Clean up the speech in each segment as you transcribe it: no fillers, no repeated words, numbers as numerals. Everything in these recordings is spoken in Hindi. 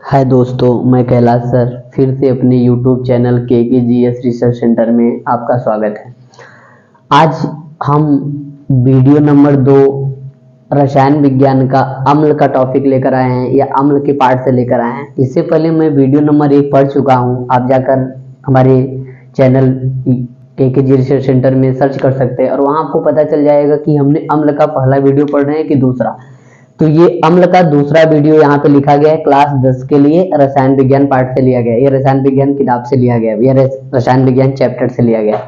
हाय दोस्तों, मैं कैलाश सर फिर से अपने YouTube channel KKGS research centre में आपका स्वागत है। आज हम वीडियो नंबर 2 रसायन विज्ञान का अम्ल का टॉपिक लेकर आए हैं या अम्ल के पार्ट से लेकर आए हैं। इससे पहले मैं वीडियो नंबर 1 पढ़ चुका हूं। आप जाकर हमारे चैनल KKG रिसर्च सेंटर में सर्च कर सकते हैं और वहां आपको पता चल जाएगा कि हमने अम्ल का पहला वीडियो पढ़ रहे हैं कि दूसरा। तो ये अम्ल का दूसरा वीडियो यहाँ पे लिखा गया है क्लास 10 के लिए, रसायन विज्ञान पार्ट से लिया गया है। ये रसायन विज्ञान किताब से लिया गया है, ये रसायन विज्ञान चैप्टर से लिया गया है।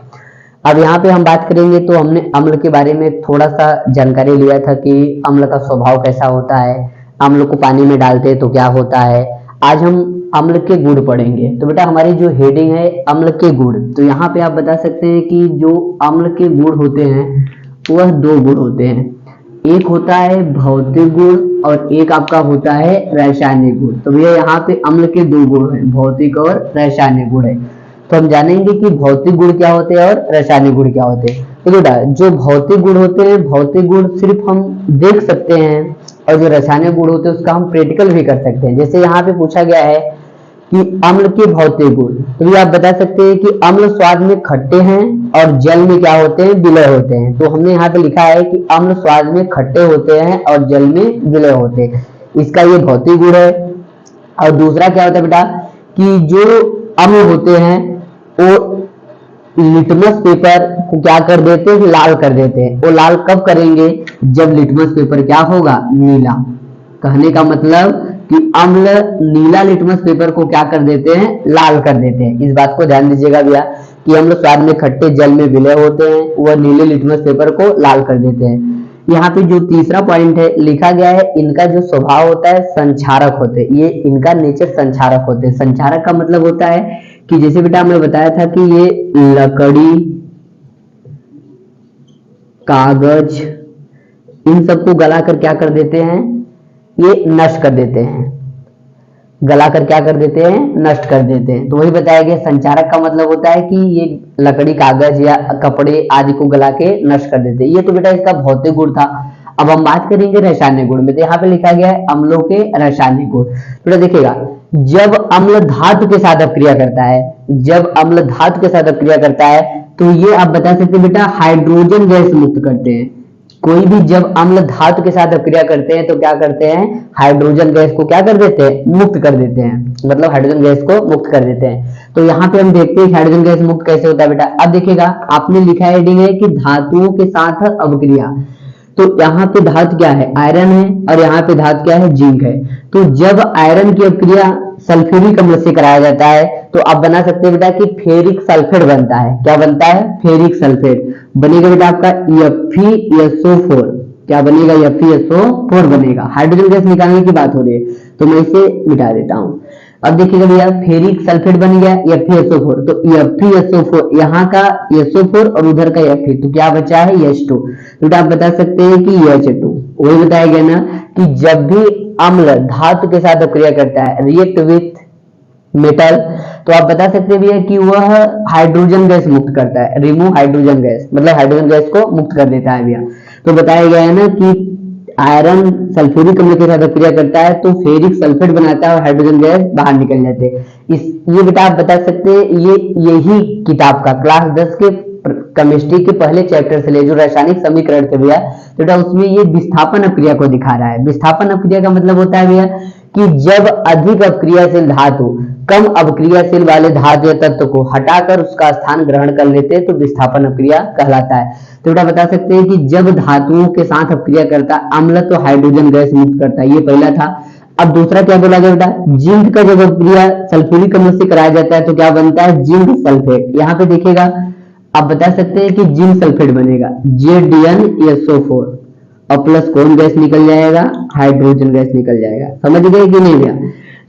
अब यहाँ पे हम बात करेंगे तो हमने अम्ल के बारे में थोड़ा सा जानकारी लिया था कि अम्ल का स्वभाव कैसा होता है, अम्ल को पानी में डालते हैं तो क्या होता है। आज हम अम्ल के गुण पढ़ेंगे। तो बेटा हमारी जो हेडिंग है अम्ल के गुण, तो यहाँ पे आप बता सकते हैं कि जो अम्ल के गुण होते हैं वह 2 गुण होते हैं। एक होता है भौतिक गुण और एक आपका होता है रासायनिक गुण। तो भैया यहाँ पे अम्ल के 2 गुण हैं, भौतिक और रासायनिक गुण है। तो हम जानेंगे कि भौतिक गुण क्या होते हैं और रासायनिक गुण क्या होते हैं। तो बेटा जो भौतिक गुण होते हैं, भौतिक गुण सिर्फ हम देख सकते हैं, और जो रासायनिक गुण होते हैं उसका हम प्रैक्टिकल भी कर सकते हैं। जैसे यहाँ पे पूछा गया है कि अम्ल के भौतिक गुण, तो ये आप बता सकते हैं कि अम्ल स्वाद में खट्टे हैं और जल में क्या होते हैं, विलय होते हैं। तो हमने यहाँ पे लिखा है कि अम्ल स्वाद में खट्टे होते हैं और जल में विलय होते हैं, इसका ये भौतिक गुण है। और दूसरा क्या होता है बेटा कि जो अम्ल होते हैं वो लिटमस पेपर को क्या कर देते हैं, लाल कर देते हैं। वो लाल कब करेंगे, जब लिटमस पेपर क्या होगा, नीला। कहने का मतलब कि अम्ल नीला लिटमस पेपर को क्या कर देते हैं, लाल कर देते हैं। इस बात को ध्यान दीजिएगा भैया कि अम्ल स्वाद में खट्टे जल में विलय होते हैं, वह नीले लिटमस पेपर को लाल कर देते हैं। यहाँ पे जो तीसरा पॉइंट है लिखा गया है, इनका जो स्वभाव होता है संक्षारक होते हैं। ये इनका नेचर संक्षारक होते हैं। संक्षारक का मतलब होता है कि जैसे बेटा हमने बताया था कि ये लकड़ी, कागज, इन सबको गलाकर क्या कर देते हैं, ये नष्ट कर देते हैं। गलाकर क्या कर देते हैं, नष्ट कर देते हैं। तो वही बताया गया, संचारक का मतलब होता है कि ये लकड़ी, कागज या कपड़े आदि को गला के नष्ट कर देते हैं। ये तो बेटा इसका भौतिक गुण था। अब हम बात करेंगे रासायनिक गुण में। तो यहाँ पे लिखा गया है अम्लों के रासायनिक गुण। बेटा देखिएगा, जब अम्ल धातु के साथ अपक्रिया करता है, जब अम्ल धातु के साथ अपक्रिया करता है तो ये आप बता सकते हैं बेटा हाइड्रोजन गैस मुक्त करते हैं। कोई भी जब अम्ल धातु के साथ अपक्रिया करते हैं तो क्या करते हैं, हाइड्रोजन गैस को क्या कर देते हैं, मुक्त कर देते हैं। मतलब हाइड्रोजन गैस को मुक्त कर देते हैं। तो यहाँ पे हम देखते हैं हाइड्रोजन गैस मुक्त कैसे होता है बेटा। अब देखिएगा, आपने लिखा हेडिंग है कि धातुओं के साथ अपक्रिया। तो यहाँ पे धातु क्या है, आयरन है, और यहाँ पे धातु क्या है, जिंक है। तो जब आयरन की अपक्रिया सल्फ्यूरिक अम्ल से कराया जाता है तो आप बना सकते हैं बेटा कि फेरिक सल्फेट बनता है। क्या बनता है, फेरिक सल्फेट बनेगा बेटा आपका FeSO4। क्या बनेगा, FeSO4 बनेगा। हाइड्रोजन गैस निकालने की बात हो रही है तो मैं इसे मिटा देता हूं। अब देखिएगा भैया, फेरिक सल्फेट बन गया FeSO4। तो FeSO4, यहाँ का SO4 और उधर का Fe, तो क्या बचा है, H2। बेटा आप बता सकते हैं कि H2। वही बताया गया ना कि जब भी अम्ल धातु के साथ अपक्रिया करता है, रिएक्ट विथ मेटल, तो आप बता सकते हैं भैया कि वह हाइड्रोजन गैस मुक्त करता है। रिमूव हाइड्रोजन गैस, मतलब हाइड्रोजन गैस को मुक्त कर देता है भैया। तो बताया गया है ना कि आयरन सल्फ्यूरिक अम्ल के साथ अपक्रिया करता है तो फेरिक सल्फेट बनाता है और हाइड्रोजन गैस बाहर निकल जाते हैं। ये बेटा आप बता सकते हैं, यही किताब का क्लास 10 के केमिस्ट्री के पहले चैप्टर से ले, जो रासायनिक समीकरण थे भैया, बेटा उसमें ये विस्थापन अपक्रिया को दिखा रहा है। विस्थापन अपक्रिया का मतलब होता है भैया कि जब अधिक अपक्रियाशील धातु कम अपक्रियाशील वाले धातु या तत्व को हटाकर उसका स्थान ग्रहण कर लेते हैं तो विस्थापन अपक्रिया कहलाता है। तो बेटा बता सकते हैं कि जब धातुओं के साथ अपक्रिया करता है अम्ल तो हाइड्रोजन गैस मुक्त करता है, ये पहला था। अब दूसरा क्या बोला गया बेटा, जिंक का जब अपक्रिया सल्फ्यूरिक अम्ल से कराया जाता है तो क्या बनता है, जिंक सल्फेट। यहाँ पे देखिएगा, आप बता सकते हैं कि जिंक सल्फेट बनेगा ZnSO4 और प्लस कौन गैस निकल जाएगा, हाइड्रोजन गैस निकल जाएगा। समझ गए कि नहीं भैया।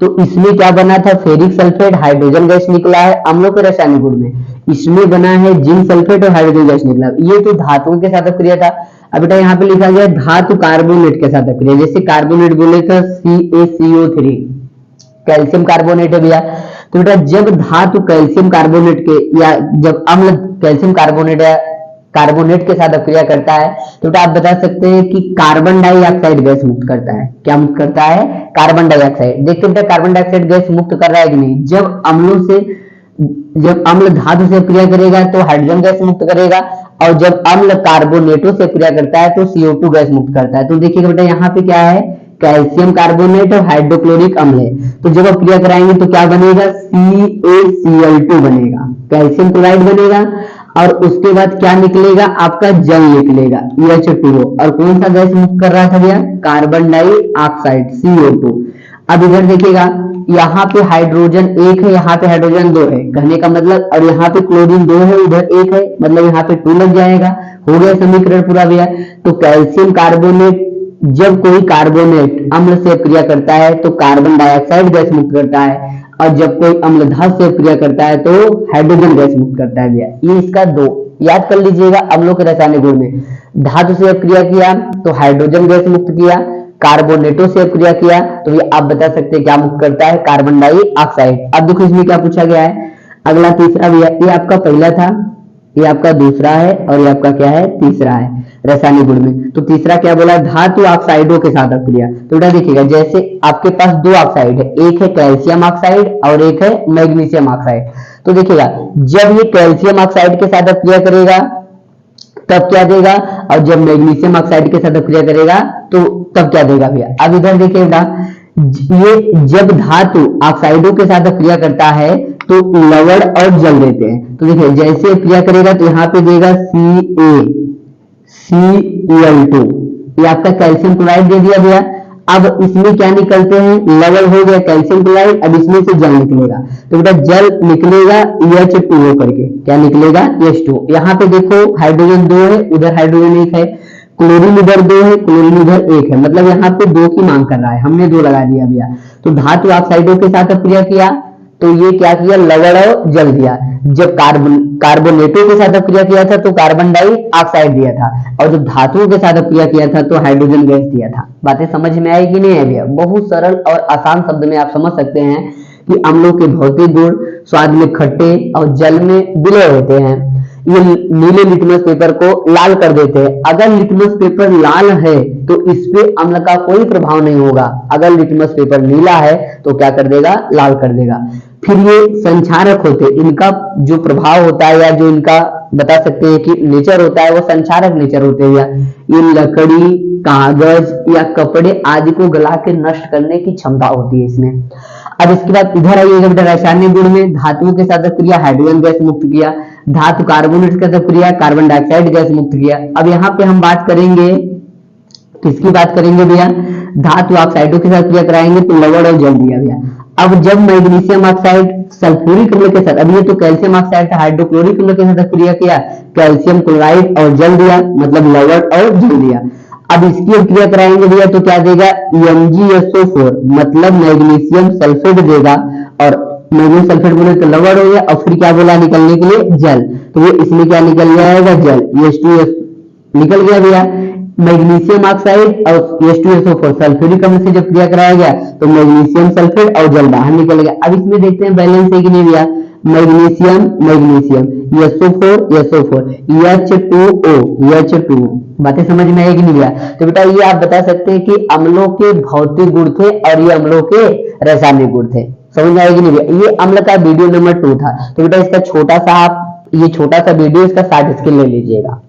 तो इसमें क्या बना था, फेरिक सल्फेट, हाइड्रोजन गैस निकला है अम्लों के रासायनिक गुण में। इसमें बना है जिंक सल्फेट और हाइड्रोजन गैस निकला। ये तो धातुओं के साथ अपक्रिया था। अब बेटा यहाँ पे लिखा गया धातु कार्बोनेट के साथ अपक्रिया। जैसे कार्बोनेट बोले तो CaCO3, कैल्शियम कार्बोनेट है भैया। तो बेटा जब धातु कैल्शियम कार्बोनेट के, या जब अम्ल कैल्शियम कार्बोनेट या कार्बोनेट के साथ अक्रिया करता है, तो बेटा आप बता सकते हैं कि कार्बन डाइऑक्साइड गैस मुक्त करता है। क्या मुक्त करता है? Carbon dioxide. देखते हैं बेटा कार्बन डाइऑक्साइड गैस मुक्त कर रहा है कि नहीं। जब अम्ल धातु से क्रिया करेगा तो हाइड्रोजन गैस मुक्त करेगा, और जब अम्ल कार्बोनेटों से क्रिया करता है तो CO2 गैस मुक्त करता है। तो देखिएगा बेटा यहाँ पे क्या है, कैल्शियम कार्बोनेट और हाइड्रोक्लोरिक अम्ल है, तो जब आप क्रिया कराएंगे तो क्या बनेगा, CaCl2 बनेगा, कैल्शियम क्लोराइड बनेगा, और उसके बाद क्या निकलेगा, आपका जल निकलेगा H2O। और कौन सा गैस मुक्त कर रहा था भैया, कार्बन डाइऑक्साइड CO2। अब इधर देखिएगा, यहाँ पे हाइड्रोजन 1 है, यहाँ पे हाइड्रोजन 2 है, कहने का मतलब, और यहाँ पे क्लोरीन 2 है, उधर 1 है, मतलब यहाँ पे 2 लग जाएगा। हो गया समीकरण पूरा भैया। तो कैल्शियम कार्बोनेट, जब कोई कार्बोनेट अम्ल से क्रिया करता है तो कार्बन डाइऑक्साइड गैस मुक्त करता है, और जब कोई अम्ल धातु से क्रिया करता है तो हाइड्रोजन गैस मुक्त करता है भैया। ये इसका 2 याद कर लीजिएगा। अम्लों के रासायनिक गुण में धातु से क्रिया किया तो हाइड्रोजन गैस मुक्त किया, कार्बोनेटों से क्रिया किया तो ये आप बता सकते हैं क्या मुक्त करता है, कार्बन डाइऑक्साइड। अब देखो इसमें क्या पूछा गया है, अगला तीसरा भैया, ये आपका पहला था, ये आपका दूसरा है, और ये आपका क्या है, तीसरा है रासायनिक गुण में। तो तीसरा क्या बोला, धातु ऑक्साइडों के साथ अक्रिया। तो बेटा देखिएगा, जैसे आपके पास 2 ऑक्साइड है, एक है कैल्शियम ऑक्साइड और एक है मैग्नीशियम ऑक्साइड। तो देखिएगा, जब ये कैल्शियम ऑक्साइड के साथ अक्रिया करेगा तब क्या देगा, और जब मैग्नीशियम ऑक्साइड के साथ अक्रिया करेगा तो तब क्या देगा भैया। अब इधर देखिएगा, ये जब धातु ऑक्साइडों के साथ क्रिया करता है तो लवण और जल देते हैं। तो देखिए जैसे क्रिया करेगा तो यहाँ पे देगा CaCl2, ये आपका कैल्शियम क्लोराइड दे दिया गया। अब इसमें क्या निकलते हैं, लवण हो गया कैल्शियम क्लोराइड, अब इसमें से जल निकलेगा, तो बेटा जल निकलेगा H2O करके, क्या निकलेगा, H2O। यहाँ पे देखो हाइड्रोजन 2 है, उधर हाइड्रोजन 1 है, क्लोरीन इधर 2 है, क्लोरीन इधर 1 है, मतलब यहाँ पे 2 की मांग कर रहा है, हमने 2 लगा दिया भैया। तो धातु ऑक्साइडों के साथ क्रिया किया तो ये क्या किया, लवण और जल दिया। जब कार्बोनेटों के साथ क्रिया किया था तो कार्बन डाइऑक्साइड दिया था, और जब धातुओं के साथ क्रिया किया था तो हाइड्रोजन गैस दिया था। बातें समझ में आई कि नहीं आई भैया। बहुत सरल और आसान शब्द में आप समझ सकते हैं कि अम्लों के भौतिक गुण स्वाद में खट्टे और जल में विलय होते हैं। ये नीले लिटमस पेपर को लाल कर देते हैं। अगर लिटमस पेपर लाल है तो इस पे अम्ल का कोई प्रभाव नहीं होगा, अगर लिटमस पेपर नीला है तो क्या कर देगा, लाल कर देगा। फिर ये संचारक होते, इनका जो प्रभाव होता है या जो इनका बता सकते हैं कि नेचर होता है वो संचारक नेचर होते हैं। ये लकड़ी, कागज या कपड़े आदि को गला के नष्ट करने की क्षमता होती है इसमें। अब इसके बाद इधर आइएगा बेटा, रासायनिक गुण में धातुओं के साथ क्रिया हाइड्रोजन गैस मुक्त किया, धातु कार्बोनेट के साथ क्रिया कार्बन डाइऑक्साइड गैस मुक्त किया। अब यहाँ पे हम बात करेंगे, किसकी बात करेंगे भैया, धातु ऑक्साइडों के साथ क्रिया कराएंगे तो लवण और जल दिया भैया। अब जब मैग्नीशियम ऑक्साइड सल्फ्यूरिक अम्ल के साथ, अब ये तो कैल्शियम ऑक्साइड था, हाइड्रोक्लोरिक अम्ल के साथ क्रिया किया, कैल्शियम क्लोराइड और जल दिया, मतलब लवण और जल दिया। अब इसकी क्रिया कराएंगे भैया तो क्या देगा, MgSO4, मतलब मैग्नीशियम सल्फेट देगा, और मैग्नीशियम सल्फेट बोले तो लवण हो गया, और फिर क्या बोला निकलने के लिए, जल, तो ये इसमें क्या निकल जाएगा, जल, H2S निकल गया भैया। मैग्नीशियम ऑक्साइड और H2SO4 सल्फ्यूरिक अम्ल से जब क्रिया कराया गया तो मैग्नीशियम सल्फेट और जल बाहर निकल गया। अब इसमें देखते हैं बैलेंस है कि नहीं भैया, मैग्नीशियम मैग्नीशियम, SO4 H2O। बातें समझ में आएगी नहीं भैया। तो बेटा ये आप बता सकते हैं कि अम्लों के भौतिक गुण थे और ये अम्लों के रासायनिक गुण थे। समझ में आएगी नहीं भैया। ये अम्ल का वीडियो नंबर 2 था, तो बेटा इसका छोटा सा आप ये छोटा सा वीडियो इसका शॉर्ट स्क्रीन ले लीजिएगा,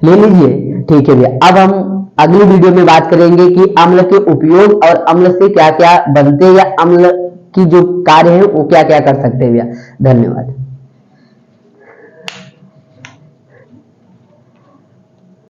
ले लीजिए, ठीक है भैया। अब हम अगली वीडियो में बात करेंगे कि अम्ल के उपयोग और अम्ल से क्या क्या बनते हैं, या अम्ल की जो कार्य है वो क्या क्या कर सकते हैं भैया। धन्यवाद।